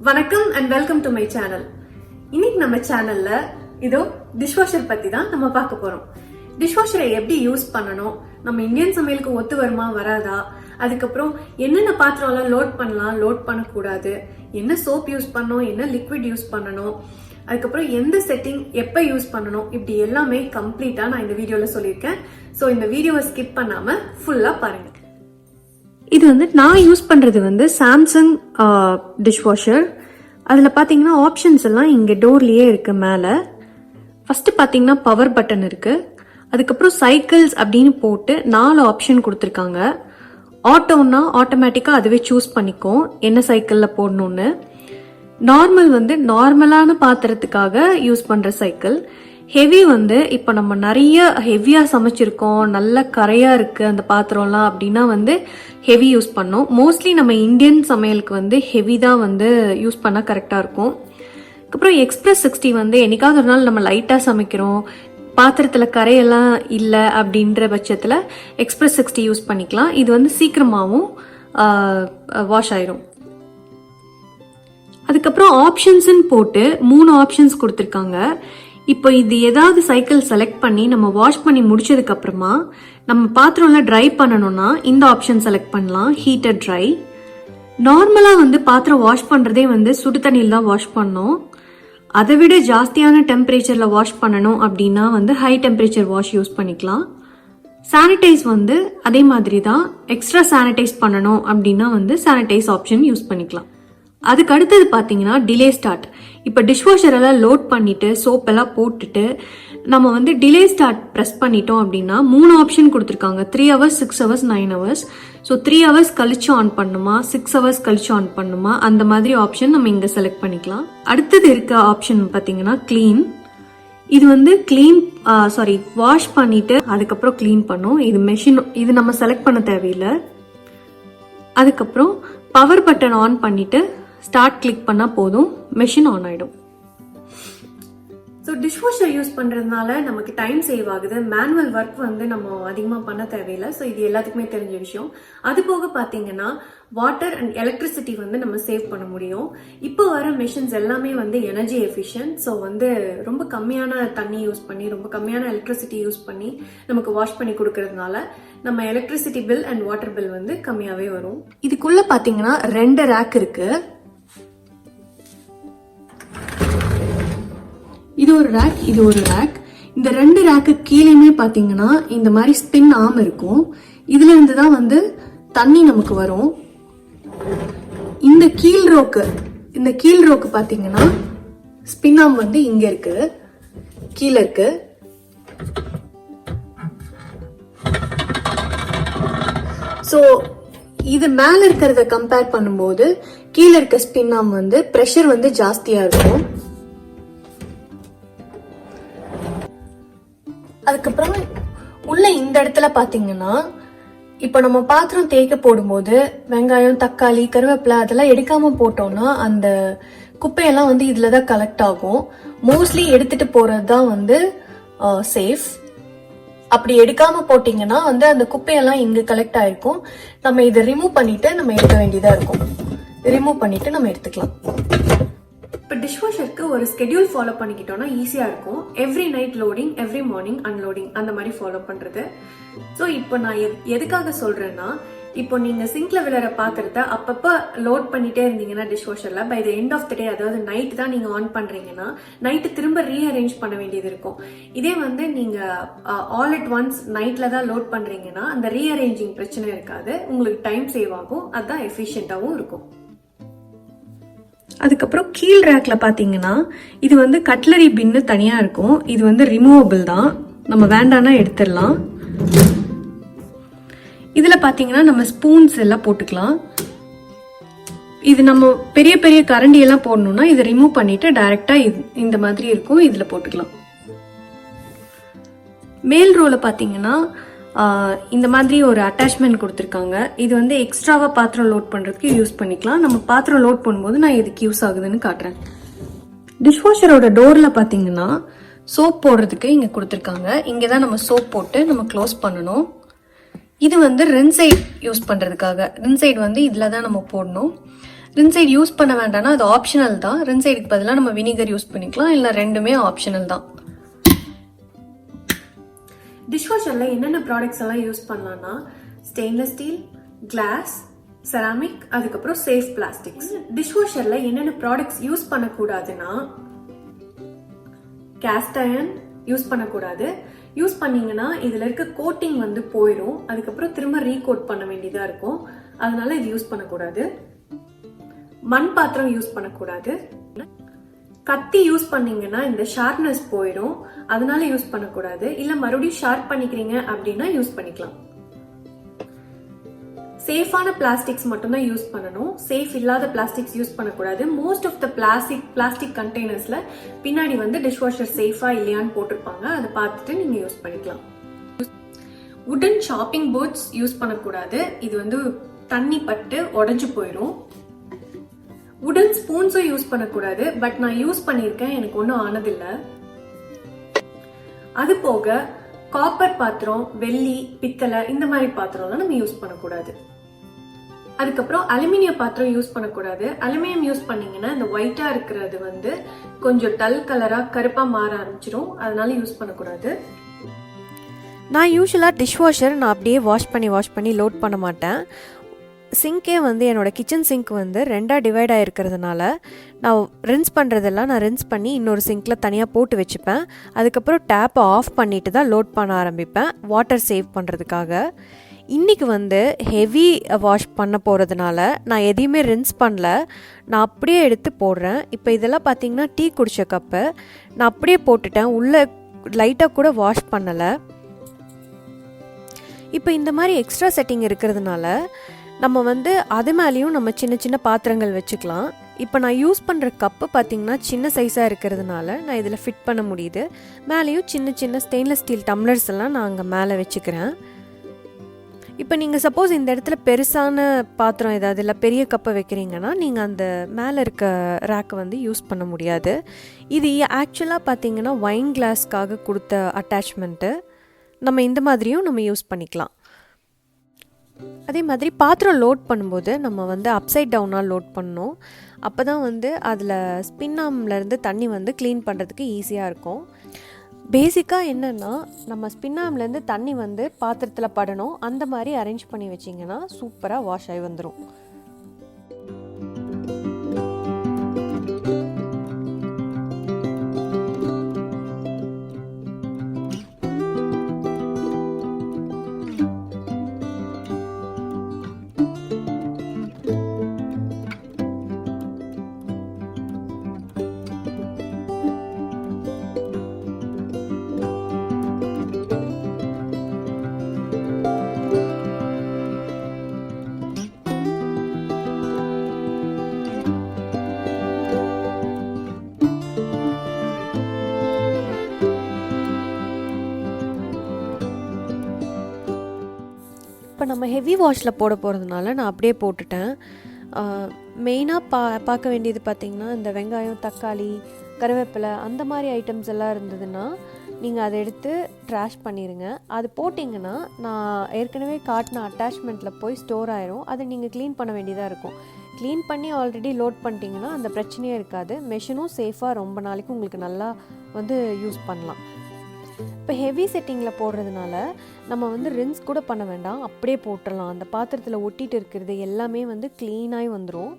வணக்கம் and welcome to my channel. இன்னைக்கு நம்ம சேனல்ல இதோ டிஷ்வாஷர் பத்தி தான் நம்ம பார்க்க போறோம். டிஷ்வாஷரை எப்படி யூஸ் பண்ணணும், நம்ம இந்தியன் சமையலுக்கு ஒத்து வருமா வராதா, அதுக்கப்புறம் என்னென்ன பாத்திரம்லாம் லோட் பண்ணலாம் லோட் பண்ணக்கூடாது, என்ன சோப் யூஸ் பண்ணணும், என்ன லிக்விட் யூஸ் பண்ணணும், அதுக்கப்புறம் எந்த செட்டிங் எப்ப யூஸ் பண்ணணும், இப்படி எல்லாமே கம்ப்ளீட்டா நான் இந்த வீடியோல சொல்லியிருக்கேன். ஸோ இந்த வீடியோவை ஸ்கிப் பண்ணாம ஃபுல்லா பாருங்க. இது நான் யூஸ் பண்றது சாம்சங் டிஷ்வாஷர். அதில் பார்த்தீங்கன்னா ஆப்ஷன்ஸ் எல்லாம் இங்கே டோர்லேயே இருக்கு. மேலே ஃபர்ஸ்ட் பார்த்தீங்கன்னா பவர் பட்டன் இருக்கு, அதுக்கப்புறம் சைக்கிள்ஸ் அப்படின்னு போட்டு 4 ஆப்ஷன் கொடுத்துருக்காங்க. ஆட்டோன்னா ஆட்டோமேட்டிக்காக அதுவே சூஸ் பண்ணிக்கும் என்ன சைக்கிளில் போடணும்னு. நார்மல் நார்மலான பாத்திரத்துக்காக யூஸ் பண்ணுற சைக்கிள். ஹெவி இப்போ நம்ம நிறைய ஹெவியா சமைச்சிருக்கோம், நல்ல கரையா இருக்கு அந்த பாத்திரம்லாம் அப்படின்னா ஹெவி யூஸ் பண்ணோம். மோஸ்ட்லி நம்ம இந்தியன் சமையலுக்கு ஹெவி தான் யூஸ் பண்ணா கரெக்டா இருக்கும். அதுக்கப்புறம் எக்ஸ்பிரஸ் 60 என்னைக்காவது ஒரு நாள் நம்ம லைட்டா சமைக்கிறோம், பாத்திரத்துல கரையெல்லாம் இல்லை அப்படின்ற பட்சத்துல எக்ஸ்பிரஸ் 60 யூஸ் பண்ணிக்கலாம். இது சீக்கிரமாவும் வாஷ் ஆயிரும். அதுக்கப்புறம் ஆப்ஷன்ஸ் போட்டு 3 ஆப்ஷன்ஸ் கொடுத்துருக்காங்க. இப்போ இது ஏதாவது சைக்கிள் செலக்ட் பண்ணி நம்ம வாஷ் பண்ணி முடிச்சதுக்கு அப்புறமா நம்ம பாத்திரம்லாம் ட்ரை பண்ணணும்னா இந்த ஆப்ஷன் செலக்ட் பண்ணலாம், ஹீட்டர் ட்ரை. நார்மலா பாத்திரம் வாஷ் பண்றதே சுடு தண்ணியில் தான் வாஷ் பண்ணோம். அதை விட ஜாஸ்தியான டெம்பரேச்சர்ல வாஷ் பண்ணணும் அப்படின்னா ஹை டெம்பரேச்சர் வாஷ் யூஸ் பண்ணிக்கலாம். சானிடைஸ் அதே மாதிரி தான். எக்ஸ்ட்ரா சானிடைஸ் பண்ணணும் அப்படின்னா சானிடைஸ் ஆப்ஷன் யூஸ் பண்ணிக்கலாம். அதுக்கு அடுத்தது பாத்தீங்கன்னா டிலே ஸ்டார்ட். இப்ப டிஷ்வாஷர் எல்லாம் லோட் பண்ணிட்டு சோப் எல்லாம் போட்டுட்டு நம்ம டிலே ஸ்டார்ட் பிரஸ் பண்ணிட்டோம் அப்படின்னா 3 ஆப்ஷன் கொடுத்துருக்காங்க. 3 hours, 6 hours, 9 hours. So 3 hours கழிச்சு ஆன் பண்ணுமா, 6 hours கழிச்சு ஆன் பண்ணுமா, அந்த மாதிரி ஆப்ஷன் நம்ம இங்க செலக்ட் பண்ணிக்கலாம். அடுத்தது இருக்க ஆப்ஷன் பாத்தீங்கன்னா கிளீன். இது கிளீன் வாஷ் பண்ணிட்டு அதுக்கப்புறம் கிளீன் பண்ணும். இது மெஷின், இது நம்ம செலக்ட் பண்ண தேவையில்லை. அதுக்கப்புறம் பவர் பட்டன் ஆன் பண்ணிட்டு ஸ்டார்ட் கிளிக் பண்ணா போதும், மெஷின் ஆன் ஆயிடும். ஸோ டிஷ்வாஷர் யூஸ் பண்றதுனால நமக்கு டைம் சேவ் ஆகுது. மேனுவல் ஒர்க் நம்ம அதிகமா பண்ண தேவையில்லை. ஸோ இது எல்லாத்துக்குமே தெரிஞ்ச விஷயம். அது போக பாத்தீங்கன்னா வாட்டர் அண்ட் எலக்ட்ரிசிட்டி நம்ம சேவ் பண்ண முடியும். இப்போ வர மிஷின்ஸ் எல்லாமே எனர்ஜி எஃபிஷியன்ட். ஸோ ரொம்ப கம்மியான தண்ணி யூஸ் பண்ணி, ரொம்ப கம்மியான எலக்ட்ரிசிட்டி யூஸ் பண்ணி நமக்கு வாஷ் பண்ணி கொடுக்கறதுனால நம்ம electricity bill and water bill கம்மியாவே வரும். இதுக்குள்ள பாத்தீங்கன்னா 2 ரேக் இருக்கு. இது ஒரு ரேக், இது ஒரு ரேக். இந்த 2 ரேக்கு கீழேயுமே பாத்தீங்கன்னா இந்த மாதிரி ஸ்பின் ஆர்ம் இருக்கும். இதுல இருந்து தான் தண்ணி நமக்கு வரும். இந்த கீழ் ரோக்கு பாத்தீங்கன்னா ஸ்பின் ஆர்ம் இங்க இருக்கு, கீழே இருக்கு. சோ இது மேல இருக்கிறத கம்பேர் பண்ணும்போது கீழே இருக்க ஸ்பின் ஆர்ம் பிரஷர் ஜாஸ்தியா இருக்கும். அதுக்கப்புறம் உள்ள இந்த இடத்துல பாத்தீங்கன்னா இப்ப நம்ம பாத்திரம் தேய்க்க போடும்போது வெங்காயம், தக்காளி, கருவேப்பிலை அதெல்லாம் எடுக்காம போட்டோம்னா அந்த குப்பையெல்லாம் இதுலதான் கலெக்ட் ஆகும். மோஸ்ட்லி எடுத்துட்டு போறதுதான் சேஃப். அப்படி எடுக்காம போட்டீங்கன்னா அந்த குப்பையெல்லாம் இங்க கலெக்ட் ஆயிருக்கும். நம்ம இதை ரிமூவ் பண்ணிட்டு நம்ம எடுக்க வேண்டியதா இருக்கும். ரிமூவ் பண்ணிட்டு நம்ம எடுத்துக்கலாம். இப்போ டிஷ்வாஷருக்கு ஒரு ஸ்கெடியூல் ஃபாலோ பண்ணிக்கிட்டோம்னா ஈஸியா இருக்கும். Every night loading, every morning unloading, அந்த மாதிரி ஃபாலோ பண்றது. ஸோ இப்போ நான் எதுக்காக சொல்றேன்னா, இப்போ நீங்க சிங்க்ல விழுற பாத்திரத்தை அப்பப்ப லோட் பண்ணிட்டே இருந்தீங்கன்னா டிஷ்வாஷர்ல by the end of the day, அதாவது நைட் தான் நீங்க ஆன் பண்றீங்கன்னா நைட்டு திரும்ப ரீஅரேஞ்ச் பண்ண வேண்டியது இருக்கும். இதே நீங்க ஆல் அட் ஒன்ஸ் நைட்ல தான் லோட் பண்றீங்கன்னா அந்த ரீஅரேஞ்சிங் பிரச்சனை இருக்காது, உங்களுக்கு டைம் சேவ் ஆகும், அதுதான் எஃபிஷியன்டாவும் இருக்கும். அதுக்கப்புறம் கீழ் ரேக்ல பாத்தீங்கன்னா இது கட்லரி பின்னு தனியா இருக்கும். இது ரிமூவபிள் தான், நம்ம வேண்டாம்னா எடுத்துடலாம். இதுல பாத்தீங்கன்னா நம்ம ஸ்பூன்ஸ் எல்லாம் போட்டுக்கலாம். இது நம்ம பெரிய பெரிய கரண்டி எல்லாம் போடணும்னா இதை ரிமூவ் பண்ணிட்டு டைரக்டா இந்த மாதிரி இருக்கும், இதுல போட்டுக்கலாம். மேல் ரோல பாத்தீங்கன்னா இந்த மாதிரி ஒரு அட்டாச்மெண்ட் கொடுத்துருக்காங்க. இது எக்ஸ்ட்ராவா பாத்திரம் லோட் பண்றதுக்கு யூஸ் பண்ணிக்கலாம். நம்ம பாத்திரம் லோட் பண்ணும்போது நான் எதுக்கு யூஸ் ஆகுதுன்னு காட்டுறேன். டிஷ்வாஷரோட டோர்ல பாத்தீங்கன்னா சோப் போடுறதுக்கு இங்க கொடுத்துருக்காங்க. இங்கதான் நம்ம சோப் போட்டு நம்ம க்ளோஸ் பண்ணணும். இது ரின்சைட் யூஸ் பண்றதுக்காக. ரின்சைட் இதுல தான் நம்ம போடணும். ரின்சைட் யூஸ் பண்ண வேண்டாம்னா அது ஆப்ஷனல் தான். ரின்சைடுக்கு பதிலாக நம்ம வினிகர் யூஸ் பண்ணிக்கலாம், இல்லை ரெண்டுமே ஆப்ஷனல் தான். டிஷ்வாஷரில் என்னென்ன ப்ராடக்ட்ஸ் எல்லாம் யூஸ் பண்ணலாம்னா ஸ்டெயின்லெஸ் ஸ்டீல், கிளாஸ், செராமிக், அதுக்கப்புறம் சேஃப் பிளாஸ்டிக்ஸ். டிஷ்வாஷரில் என்னென்ன ப்ராடக்ட்ஸ் யூஸ் பண்ணக்கூடாதுன்னா கேஸ்ட் அயர்ன் யூஸ் பண்ணக்கூடாது. யூஸ் பண்ணீங்கன்னா இதுல இருக்க கோட்டிங் வந்து போயிடும், அதுக்கப்புறம் திரும்ப ரீகோட் பண்ண வேண்டியதா இருக்கும். அதனால இது யூஸ் பண்ணக்கூடாது. மண் பாத்திரம் யூஸ் பண்ணக்கூடாது. கத்தி யூஸ் பண்ணீங்கன்னா இந்த ஷார்ப்னஸ் போயிடும், அதனால யூஸ் பண்ணக்கூடாது. இல்ல மறுபடியும் ஷார்ப் பண்ணிக்கிறீங்க அப்படின்னா யூஸ் பண்ணிக்கலாம். சேஃபான பிளாஸ்டிக்ஸ் மட்டும் தான் யூஸ் பண்ணணும். சேஃப் இல்லாத பிளாஸ்டிக்ஸ் யூஸ் பண்ணக்கூடாது. மோஸ்ட் ஆஃப் த பிளாஸ்டிக் கண்டெய்னர்ஸ்ல பின்னாடி வந்து டிஷ்வாஷர் சேஃபா இல்லையான்னு போட்டிருப்பாங்க, அதை பார்த்துட்டு நீங்க யூஸ் பண்ணிக்கலாம். வுடன் ஷாப்பிங் போர்ட்ஸ் யூஸ் பண்ணக்கூடாது, இது வந்து தண்ணி பட்டு உடஞ்சு போயிடும். வுடன் ஸ்பூன்ஸும் யூஸ் பண்ணக்கூடாது, பட் நான் யூஸ் பண்ணியிருக்கேன், எனக்கு ஒன்றும் ஆனதில்லை. அது போக காப்பர் பாத்திரம், வெள்ளி, பித்தளை இந்த மாதிரி பாத்திரம்லாம் நம்ம யூஸ் பண்ணக்கூடாது. அதுக்கப்புறம் அலுமினிய பாத்திரம் யூஸ் பண்ணக்கூடாது. அலுமினியம் யூஸ் பண்ணீங்கன்னா இந்த ஒயிட்டா இருக்கிறது வந்து கொஞ்சம் டல் கலரா கருப்பா மாற ஆரம்பிச்சிடும், அதனால யூஸ் பண்ணக்கூடாது. நான் யூஸ்வலாக டிஷ்வாஷர் நான் அப்படியே வாஷ் பண்ணி லோட் பண்ண மாட்டேன். சிங்க்கே வந்து என்னோடய கிச்சன் சிங்க் வந்து ரெண்டாக டிவைட் ஆகிருக்கிறதுனால நான் ரின்ஸ் பண்ணுறதெல்லாம் நான் ரின்ஸ் பண்ணி இன்னொரு சிங்க்கில் தனியாக போட்டு வச்சுப்பேன். அதுக்கப்புறம் டேப்பை ஆஃப் பண்ணிவிட்டு தான் லோட் பண்ண ஆரம்பிப்பேன், வாட்டர் சேவ் பண்ணுறதுக்காக. இன்றைக்கி வந்து ஹெவி வாஷ் பண்ண போகிறதுனால நான் எதையுமே ரின்ஸ் பண்ணல, நான் அப்படியே எடுத்து போடுறேன். இப்போ இதெல்லாம் பார்த்திங்கன்னா டீ குடித்த கப்பு நான் அப்படியே போட்டுட்டேன், உள்ளே லைட்டாக கூட வாஷ் பண்ணலை. இப்போ இந்த மாதிரி எக்ஸ்ட்ரா செட்டிங் இருக்கிறதுனால நம்ம வந்து அது மேலேயும் நம்ம சின்ன சின்ன பாத்திரங்கள் வச்சுக்கலாம். இப்போ நான் யூஸ் பண்ணுற கப்பு பார்த்திங்கன்னா சின்ன சைஸாக இருக்கிறதுனால நான் இதில் ஃபிட் பண்ண முடியுது. மேலேயும் சின்ன சின்ன ஸ்டெயின்லெஸ் ஸ்டீல் டம்ளர்ஸ் எல்லாம் நான் அங்கே மேலே வச்சுக்கிறேன். இப்போ நீங்கள் சப்போஸ் இந்த இடத்துல பெருசான பாத்திரம் ஏதாவது இல்லை பெரிய கப்பை வைக்கிறீங்கன்னா நீங்கள் அந்த மேலே இருக்க ரேக்கை வந்து யூஸ் பண்ண முடியாது. இது ஆக்சுவலாக பார்த்திங்கன்னா வைன் கிளாஸ்க்காக கொடுத்த அட்டாச்மெண்ட்டு. நம்ம இந்த மாதிரியும் நம்ம யூஸ் பண்ணிக்கலாம். அதே மாதிரி பாத்திரம் லோட் பண்ணும்போது நம்ம வந்து அப்சைட் டவுனாக லோட் பண்ணணும். அப்போ தான் வந்து அதில் ஸ்பின்னாம்லேருந்து தண்ணி வந்து க்ளீன் பண்ணுறதுக்கு ஈஸியாக இருக்கும். பேசிக்காக என்னென்னா நம்ம ஸ்பின்னாம்லேருந்து தண்ணி வந்து பாத்திரத்தில் படணும், அந்த மாதிரி அரேஞ்ச் பண்ணி வச்சிங்கன்னா சூப்பராக வாஷ் ஆகி வந்துடும். இப்போ நம்ம ஹெவி வாஷில் போட போகிறதுனால நான் அப்படியே போட்டுட்டேன். மெயினாக பார்க்க வேண்டியது பார்த்திங்கன்னா இந்த வெங்காயம், தக்காளி, கருவேப்பிலை அந்த மாதிரி ஐட்டம்ஸ் எல்லாம் இருந்ததுன்னா நீங்கள் அதை எடுத்து ட்ராஷ் பண்ணிடுங்க. அது போட்டிங்கன்னா நான் ஏற்கனவே காட்டின அட்டாச்மெண்ட்டில் போய் ஸ்டோர் ஆயிரும், அதை நீங்கள் க்ளீன் பண்ண வேண்டியதாக இருக்கும். க்ளீன் பண்ணி ஆல்ரெடி லோட் பண்ணிட்டீங்கன்னா அந்த பிரச்சனையே இருக்காது. மெஷினும் சேஃபாக ரொம்ப நாளைக்கு உங்களுக்கு நல்லா வந்து யூஸ் பண்ணலாம். இப்போ ஹெவி செட்டிங்கில் போடுறதுனால நம்ம வந்து ரின்ஸ் கூட பண்ண வேண்டாம், அப்படியே போட்டுடலாம். அந்த பாத்திரத்தில் ஒட்டிட்டு இருக்கிறது எல்லாமே வந்து க்ளீனாகி வந்துடும்.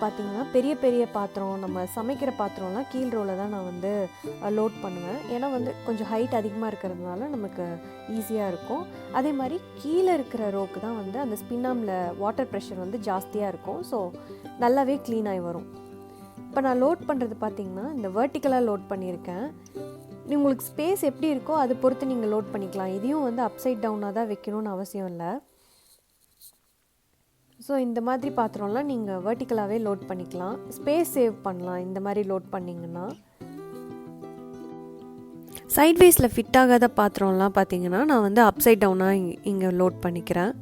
பார்த்திங்கன்னா பெரிய பெரிய பாத்திரம், நம்ம சமைக்கிற பாத்திரம்லாம் கீழ் ரோவில் தான் நான் வந்து லோட் பண்ணுவேன். ஏன்னா வந்து கொஞ்சம் ஹைட் அதிகமாக இருக்கிறதுனால நமக்கு ஈஸியாக இருக்கும். அதே மாதிரி கீழே இருக்கிற ரோக்கு தான் வந்து அந்த ஸ்பின்னாமில் வாட்டர் ப்ரெஷர் வந்து ஜாஸ்தியாக இருக்கும், ஸோ நல்லாவே க்ளீனாகி வரும். இப்போ நான் லோட் பண்ணுறது பார்த்திங்கன்னா இந்த வெர்டிக்கலாக லோட் பண்ணியிருக்கேன். உங்களுக்கு ஸ்பேஸ் எப்படி இருக்கோ அதை பொறுத்து நீங்கள் லோட் பண்ணிக்கலாம். இதையும் வந்து அப்சைட் டவுனாக தான் வைக்கணும்னு அவசியம் இல்லை. ஸோ இந்த மாதிரி பாத்திரம்லாம் நீங்கள் வெர்டிக்கலாகவே லோட் பண்ணிக்கலாம், ஸ்பேஸ் சேவ் பண்ணலாம் இந்த மாதிரி லோட் பண்ணிங்கன்னா. சைட்வேஸில் ஃபிட் ஆகாத பாத்திரம்லாம் பார்த்தீங்கன்னா நான் வந்து அப்சைட் டவுனாக இங்கே லோட் பண்ணிக்கிறேன்.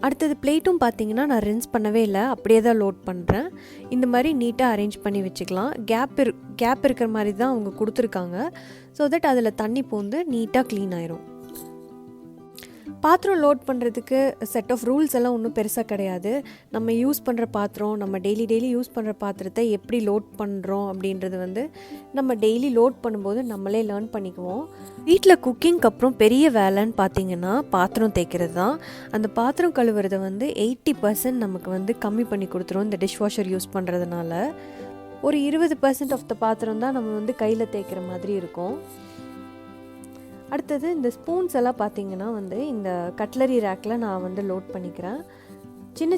அடுத்தது பிளேட்டும் பார்த்தீங்கன்னா நான் ரின்ஸ் பண்ணவே இல்லை, அப்படியே தான் லோட் பண்ணுறேன். இந்த மாதிரி நீட்டாக அரேஞ்ச் பண்ணி வச்சுக்கலாம். கேப் இருக்கிற மாதிரி தான் அவங்க கொடுத்துருக்காங்க. ஸோ தட் அதில் தண்ணி பூந்து நீட்டாக க்ளீன் ஆயிரும். பாத்திரம் லோட் பண்ணுறதுக்கு செட் ஆஃப் ரூல்ஸ் எல்லாம் ஒன்றும் பெருசாக கிடையாது. நம்ம யூஸ் பண்ணுற பாத்திரம், நம்ம டெய்லி யூஸ் பண்ணுற பாத்திரத்தை எப்படி லோட் பண்ணுறோம் அப்படின்றது வந்து நம்ம டெய்லி லோட் பண்ணும்போது நம்மளே லேர்ன் பண்ணிக்குவோம். வீட்டில் குக்கிங்க்கு அப்புறம் பெரிய வேலைன்னு பார்த்தீங்கன்னா பாத்திரம் தேய்க்கிறது தான். அந்த பாத்திரம் கழுவுறதை வந்து 80% நமக்கு வந்து கம்மி பண்ணி கொடுத்துரும் இந்த டிஷ்வாஷர் யூஸ் பண்ணுறதுனால. ஒரு 20% ஆஃப் த பாத்திரம் தான் நம்ம வந்து கையில் தேய்க்கிற மாதிரி இருக்கும். அடுத்தது இந்த ஸ்பூன்ஸ் எல்லாம் பார்த்தீங்கன்னா வந்து இந்த கட்லரி ரேக்கில் நான் வந்து லோட் பண்ணிக்கிறேன்.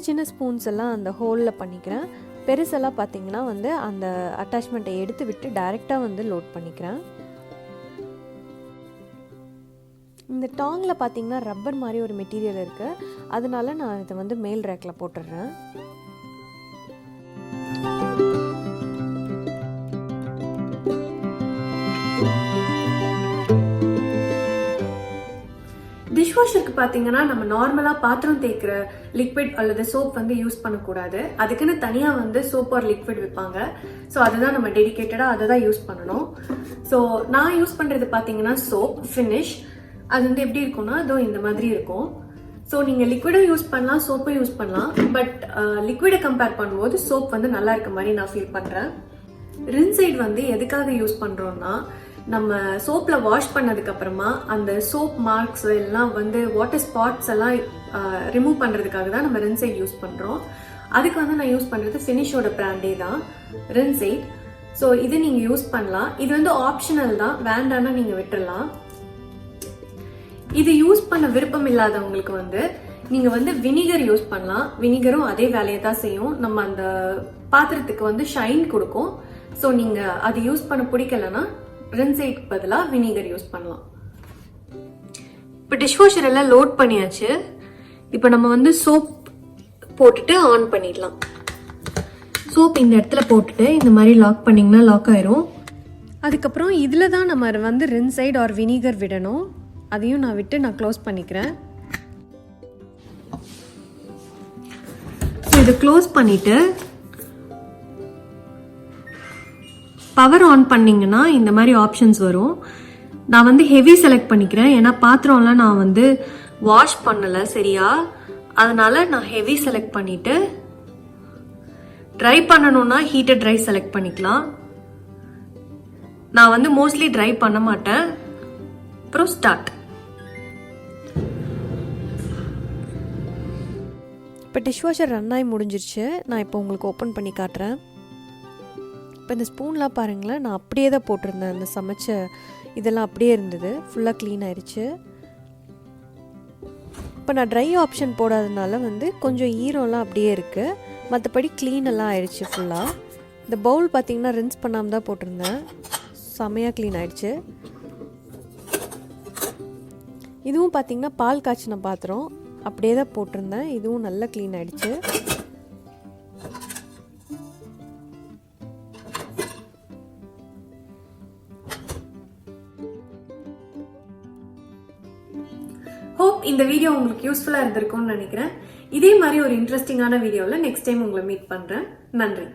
சின்ன ஸ்பூன்ஸ் எல்லாம் அந்த ஹோலில் பண்ணிக்கிறேன். பெருசெல்லாம் பார்த்தீங்கன்னா வந்து அந்த அட்டாச்மெண்ட்டை எடுத்து விட்டு டைரெக்டாக வந்து லோட் பண்ணிக்கிறேன். இந்த டாங்கில் பார்த்தீங்கன்னா ரப்பர் மாதிரி ஒரு மெட்டீரியல் இருக்குது, அதனால நான் இதை வந்து மேல் ரேக்கில் போட்டுடுறேன். டிஷ்வாஷருக்கு பார்த்தீங்கன்னா நம்ம நார்மலாக பாத்திரம் தேய்க்கிற லிக்விட் அல்லது சோப் வந்து யூஸ் பண்ணக்கூடாது. அதுக்குன்னு தனியாக வந்து சோப் ஆர் லிக்விட் விற்பாங்க. ஸோ அதுதான் நம்ம டெடிக்கேட்டடாக அதை தான் யூஸ் பண்ணணும். ஸோ நான் யூஸ் பண்ணுறது பார்த்தீங்கன்னா சோப் ஃபினிஷ். அது வந்து எப்படி இருக்கும்னா அதோ இந்த மாதிரி இருக்கும். ஸோ நீங்கள் லிக்விடும் யூஸ் பண்ணலாம், சோப்பும் யூஸ் பண்ணலாம். பட் லிக்விடை கம்பேர் பண்ணும்போது சோப் வந்து நல்லா இருக்க மாதிரி நான் ஃபீல் பண்ணுறேன். ரின்சைட் வந்து எதுக்காக யூஸ் பண்ணுறோம்னா, நம்ம சோப்பில் வாஷ் பண்ணதுக்கு அப்புறமா அந்த சோப் மார்க்ஸ் எல்லாம் வந்து வாட்டர் ஸ்பாட்ஸ் எல்லாம் ரிமூவ் பண்ணுறதுக்காக தான் நம்ம ரின்சைட் யூஸ் பண்ணுறோம். அதுக்கு வந்து நான் யூஸ் பண்ணுறது ஃபினிஷோட பிராண்டே தான் ரின்சைட். ஸோ இது நீங்கள் யூஸ் பண்ணலாம். இது வந்து ஆப்ஷனல் தான், வேண்டாம்னா நீங்கள் விட்டுடலாம். இது யூஸ் பண்ண விருப்பம் இல்லாதவங்களுக்கு வந்து நீங்கள் வந்து வினிகர் யூஸ் பண்ணலாம். வினிகரும் அதே வேலையை தான் செய்யும், நம்ம அந்த பாத்திரத்துக்கு வந்து ஷைன் கொடுக்கும். ஸோ நீங்கள் அது யூஸ் பண்ண பிடிக்கலன்னா ரின்சைட் பதிலாக வினிகர் யூஸ் பண்ணலாம். இப்போ டிஷ்வாஷர் எல்லாம் லோட் பண்ணியாச்சு. இப்போ நம்ம வந்து சோப் போட்டுட்டு ஆன் பண்ணிடலாம். சோப் இந்த இடத்துல போட்டுட்டு இந்த மாதிரி லாக் பண்ணிங்கன்னா லாக் ஆயிரும். அதுக்கப்புறம் இதில் தான் நம்ம வந்து ரின்சைட் ஆர் வினிகர் விடணும். அதையும் நான் விட்டு நான் க்ளோஸ் பண்ணிக்கிறேன். ஸோ இதை க்ளோஸ் பண்ணிட்டு பவர் ஆன் பண்ணிங்கன்னா இந்த மாதிரி ஆப்ஷன்ஸ் வரும். நான் வந்து ஹெவி செலக்ட் பண்ணிக்கிறேன், ஏன்னா பாத்திரம்லாம் நான் வந்து வாஷ் பண்ணலை சரியா, அதனால நான் ஹெவி செலக்ட் பண்ணிட்டு ட்ரை பண்ணணும்னா ஹீட்டட் ட்ரை செலக்ட் பண்ணிக்கலாம். நான் வந்து மோஸ்ட்லி ட்ரை பண்ண மாட்டேன். அப்புறம் ஸ்டார்ட். இப்போ டிஷ்வாஷர் ரன் ஆகி முடிஞ்சிருச்சு. நான் இப்போ உங்களுக்கு ஓப்பன் பண்ணி காட்டுறேன். இப்போ இந்த ஸ்பூன்லாம் பாருங்களேன், நான் அப்படியே தான் போட்டிருந்தேன். அந்த சமைச்ச இதெல்லாம் அப்படியே இருந்தது, ஃபுல்லாக க்ளீன் ஆயிடுச்சு. இப்போ நான் ட்ரை ஆப்ஷன் போடாததுனால வந்து கொஞ்சம் ஈரம்லாம் அப்படியே இருக்குது, மற்றபடி க்ளீனெல்லாம் ஆயிடுச்சு ஃபுல்லாக. இந்த பவுல் பார்த்திங்கன்னா ரின்ஸ் பண்ணாமல் தான் போட்டிருந்தேன், செமையாக க்ளீன் ஆயிடுச்சு. இதுவும் பார்த்திங்கன்னா பால் காய்ச்சின பாத்திரம், அப்படியே தான் போட்டிருந்தேன், இதுவும் நல்லா க்ளீன் ஆயிடுச்சு. ஹோப் இந்த வீடியோ உங்களுக்கு யூஸ்ஃபுல்லாக இருந்திருக்கும்னு நினைக்கிறேன். இதே மாதிரி ஒரு இன்ட்ரெஸ்டிங்கான வீடியோவில் நெக்ஸ்ட் டைம் உங்களை மீட் பண்ணுறேன். நன்றி.